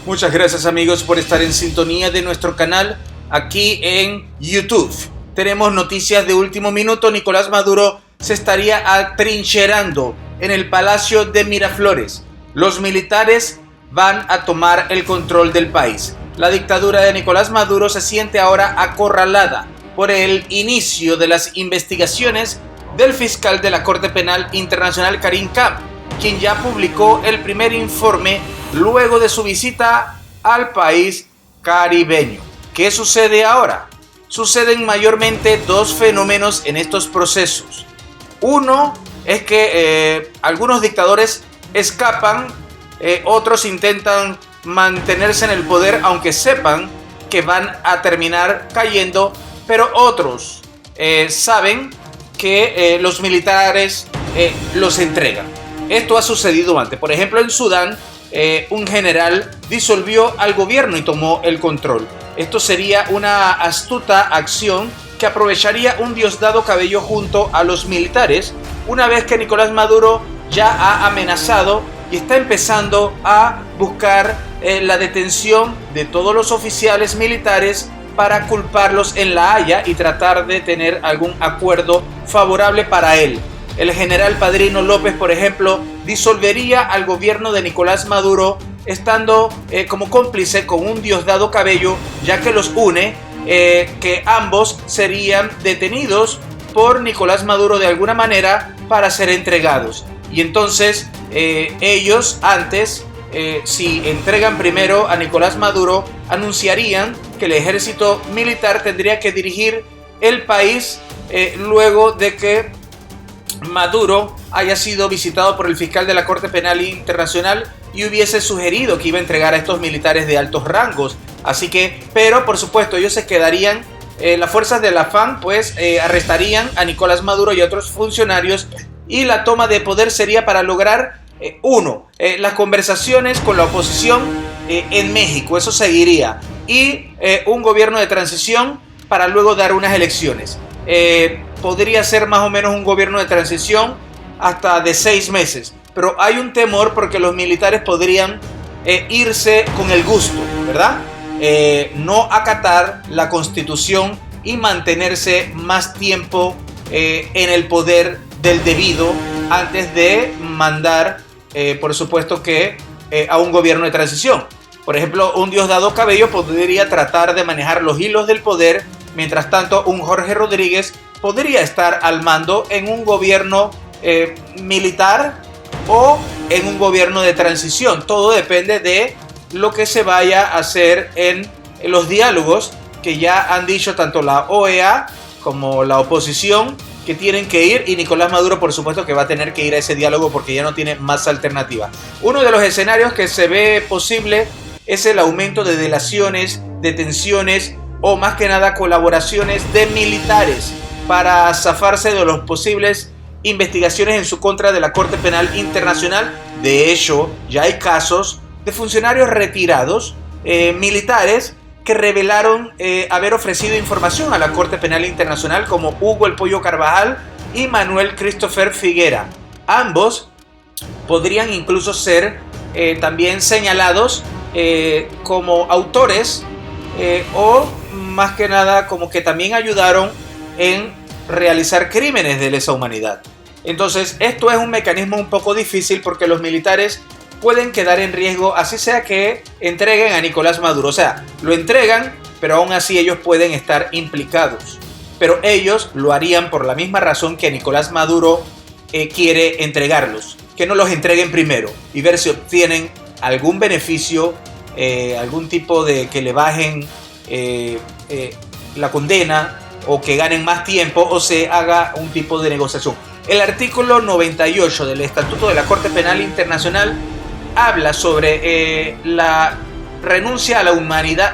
Muchas gracias amigos por estar en sintonía de nuestro canal aquí en YouTube. Tenemos noticias de último minuto. Nicolás Maduro se estaría atrincherando en el Palacio de Miraflores. Los militares van a tomar el control del país. La dictadura de Nicolás Maduro se siente ahora acorralada por el inicio de las investigaciones del fiscal de la Corte Penal Internacional, Karim Khan, quien ya publicó el primer informe luego de su visita al país caribeño. ¿Qué sucede ahora? Suceden mayormente dos fenómenos en estos procesos. Uno es que algunos dictadores escapan, otros intentan mantenerse en el poder aunque sepan que van a terminar cayendo, pero otros saben que los militares los entregan. Esto ha sucedido antes. Por ejemplo, en Sudán, un general disolvió al gobierno y tomó el control. Esto sería una astuta acción que aprovecharía un Diosdado Cabello junto a los militares, una vez que Nicolás Maduro ya ha amenazado y está empezando a buscar la detención de todos los oficiales militares para culparlos en La Haya y tratar de tener algún acuerdo favorable para él. El general Padrino López, por ejemplo, disolvería al gobierno de Nicolás Maduro estando como cómplice con un Diosdado Cabello, ya que los une, que ambos serían detenidos por Nicolás Maduro de alguna manera para ser entregados. Y entonces ellos antes, si entregan primero a Nicolás Maduro, anunciarían que el ejército militar tendría que dirigir el país luego de que Maduro haya sido visitado por el fiscal de la Corte Penal Internacional y hubiese sugerido que iba a entregar a estos militares de altos rangos. Así que, pero por supuesto ellos se quedarían, las fuerzas de la FARC pues arrestarían a Nicolás Maduro y a otros funcionarios, y la toma de poder sería para lograr las conversaciones con la oposición en México, eso seguiría, y un gobierno de transición para luego dar unas elecciones. Podría ser más o menos un gobierno de transición hasta de 6 meses, pero hay un temor porque los militares podrían irse con el gusto, ¿verdad? No acatar la constitución y mantenerse más tiempo en el poder del debido antes de mandar, por supuesto que a un gobierno de transición. Por ejemplo, un Diosdado Cabello podría tratar de manejar los hilos del poder, mientras tanto un Jorge Rodríguez podría estar al mando en un gobierno militar o en un gobierno de transición. Todo depende de lo que se vaya a hacer en los diálogos que ya han dicho tanto la OEA como la oposición que tienen que ir, y Nicolás Maduro por supuesto que va a tener que ir a ese diálogo porque ya no tiene más alternativa. Uno de los escenarios que se ve posible es el aumento de delaciones, detenciones o más que nada colaboraciones de militares para zafarse de los posibles investigaciones en su contra de la Corte Penal Internacional. De hecho, ya hay casos de funcionarios retirados militares que revelaron haber ofrecido información a la Corte Penal Internacional, como Hugo El Pollo Carvajal y Manuel Christopher Figuera. Ambos podrían incluso ser también señalados como autores o más que nada como que también ayudaron en realizar crímenes de lesa humanidad. Entonces esto es un mecanismo un poco difícil porque los militares pueden quedar en riesgo, así sea que entreguen a Nicolás Maduro. O sea, lo entregan, pero aún así ellos pueden estar implicados. Pero ellos lo harían por la misma razón que Nicolás Maduro quiere entregarlos. Que no los entreguen primero y ver si obtienen algún beneficio, algún tipo de que le bajen la condena o que ganen más tiempo o se haga un tipo de negociación. El artículo 98 del Estatuto de la Corte Penal Internacional habla sobre la renuncia a la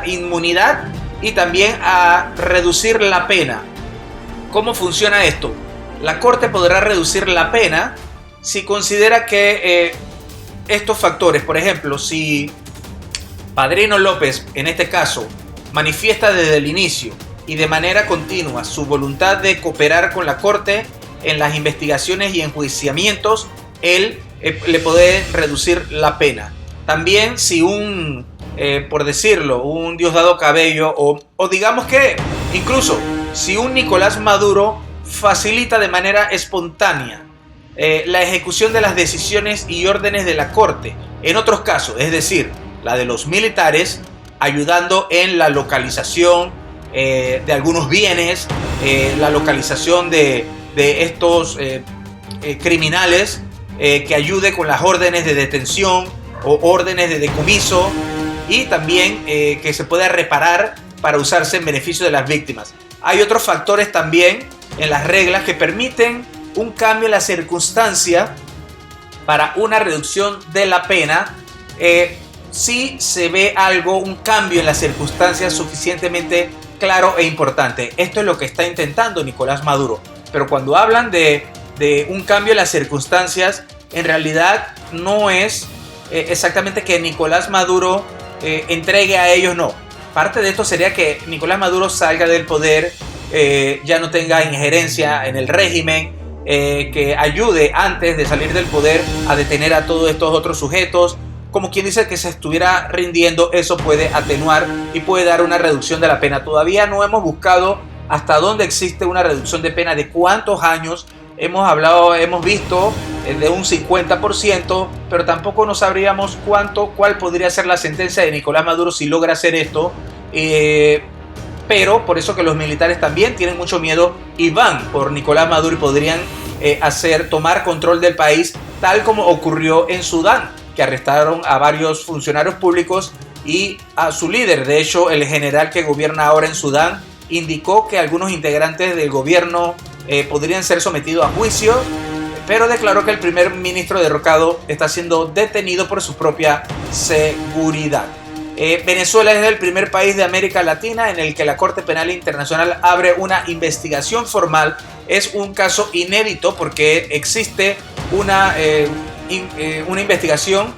inmunidad y también a reducir la pena. ¿Cómo funciona esto? La Corte podrá reducir la pena si considera que estos factores, por ejemplo, si Padrino López, en este caso, manifiesta desde el inicio y de manera continua su voluntad de cooperar con la Corte en las investigaciones y enjuiciamientos, él le puede reducir la pena. También si por decirlo, un Diosdado Cabello o digamos que incluso si un Nicolás Maduro facilita de manera espontánea la ejecución de las decisiones y órdenes de la Corte, en otros casos, es decir, la de los militares, ayudando en la localización de algunos bienes, la localización de estos criminales, que ayude con las órdenes de detención o órdenes de decomiso, y también que se pueda reparar para usarse en beneficio de las víctimas. Hay otros factores también en las reglas que permiten un cambio en la circunstancia para una reducción de la pena si se ve un cambio en las circunstancias suficientemente claro e importante. Esto es lo que está intentando Nicolás Maduro. Pero cuando hablan de un cambio en las circunstancias, en realidad no es exactamente que Nicolás Maduro entregue a ellos, no. Parte de esto sería que Nicolás Maduro salga del poder, ya no tenga injerencia en el régimen, que ayude antes de salir del poder a detener a todos estos otros sujetos. Como quien dice que se estuviera rindiendo, eso puede atenuar y puede dar una reducción de la pena. Todavía no hemos buscado hasta dónde existe una reducción de pena, de cuántos años. Hemos visto de un 50%, pero tampoco no sabríamos cuál podría ser la sentencia de Nicolás Maduro si logra hacer esto. Pero por eso que los militares también tienen mucho miedo y van por Nicolás Maduro y podrían tomar control del país, tal como ocurrió en Sudán, que arrestaron a varios funcionarios públicos y a su líder. De hecho, el general que gobierna ahora en Sudán indicó que algunos integrantes del gobierno podrían ser sometidos a juicio, pero declaró que el primer ministro derrocado está siendo detenido por su propia seguridad. Venezuela es el primer país de América Latina en el que la Corte Penal Internacional abre una investigación formal. Es un caso inédito porque existe una investigación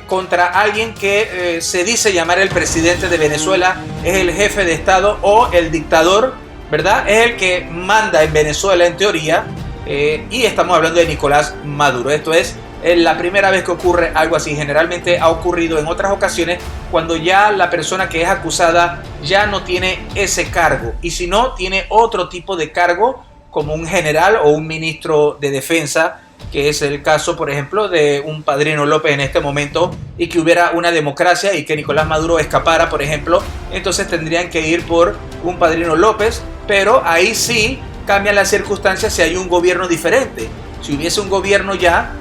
contra alguien que se dice llamar el presidente de Venezuela, es el jefe de Estado o el dictador, ¿verdad? Es el que manda en Venezuela en teoría, y estamos hablando de Nicolás Maduro. Esto es la primera vez que ocurre algo así. Generalmente ha ocurrido en otras ocasiones cuando ya la persona que es acusada ya no tiene ese cargo, y si no, tiene otro tipo de cargo como un general o un ministro de defensa, que es el caso, por ejemplo, de un Padrino López en este momento, y que hubiera una democracia y que Nicolás Maduro escapara, por ejemplo, entonces tendrían que ir por un Padrino López, pero ahí sí cambian las circunstancias si hay un gobierno diferente. Si hubiese un gobierno ya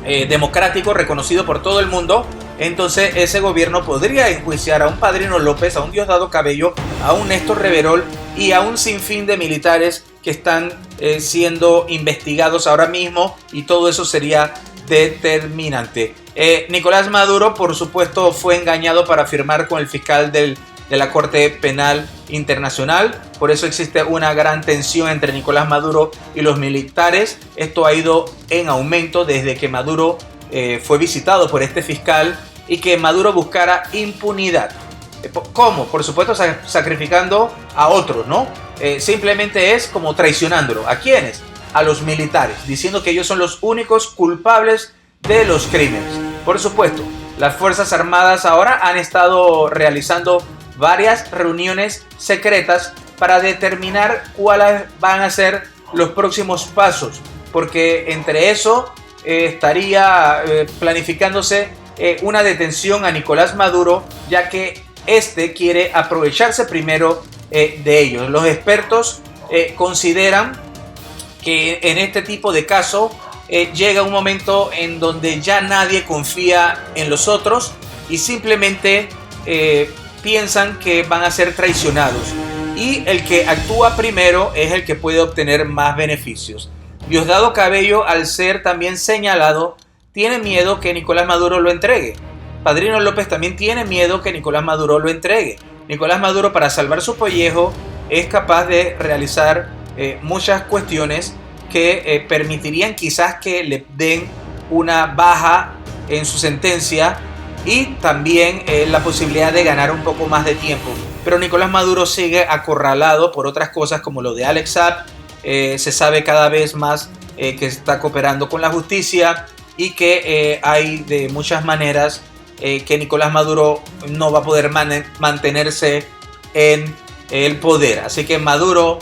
democrático, reconocido por todo el mundo, entonces ese gobierno podría enjuiciar a un Padrino López, a un Diosdado Cabello, a un Néstor Reverol y a un sinfín de militares que están siendo investigados ahora mismo, y todo eso sería determinante. Nicolás Maduro, por supuesto, fue engañado para firmar con el fiscal de la Corte Penal Internacional. Por eso existe una gran tensión entre Nicolás Maduro y los militares. Esto ha ido en aumento desde que Maduro fue visitado por este fiscal y que Maduro buscara impunidad. ¿Cómo? Por supuesto, sacrificando a otros, ¿no? Simplemente es como traicionándolo. ¿A quiénes? A los militares, diciendo que ellos son los únicos culpables de los crímenes. Por supuesto, las Fuerzas Armadas ahora han estado realizando varias reuniones secretas para determinar cuáles van a ser los próximos pasos, porque entre eso estaría planificándose una detención a Nicolás Maduro, ya que este quiere aprovecharse primero de ellos. Los expertos consideran que en este tipo de casos llega un momento en donde ya nadie confía en los otros y simplemente piensan que van a ser traicionados, y el que actúa primero es el que puede obtener más beneficios. Diosdado Cabello, al ser también señalado, tiene miedo que Nicolás Maduro lo entregue. Padrino López también tiene miedo que Nicolás Maduro lo entregue. Nicolás Maduro, para salvar su pellejo, es capaz de realizar muchas cuestiones que permitirían quizás que le den una baja en su sentencia, y también la posibilidad de ganar un poco más de tiempo. Pero Nicolás Maduro sigue acorralado por otras cosas como lo de Alex Saab. Se sabe cada vez más que está cooperando con la justicia y que hay de muchas maneras que Nicolás Maduro no va a poder mantenerse en el poder. Así que Maduro,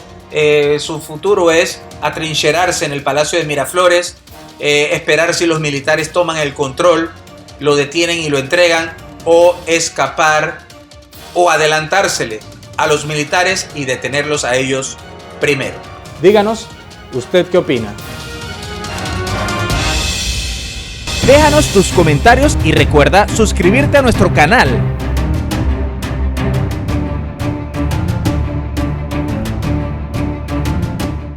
su futuro es atrincherarse en el Palacio de Miraflores, esperar si los militares toman el control, lo detienen y lo entregan, o escapar o adelantársele a los militares y detenerlos a ellos primero. Díganos, ¿usted qué opina? Déjanos tus comentarios y recuerda suscribirte a nuestro canal.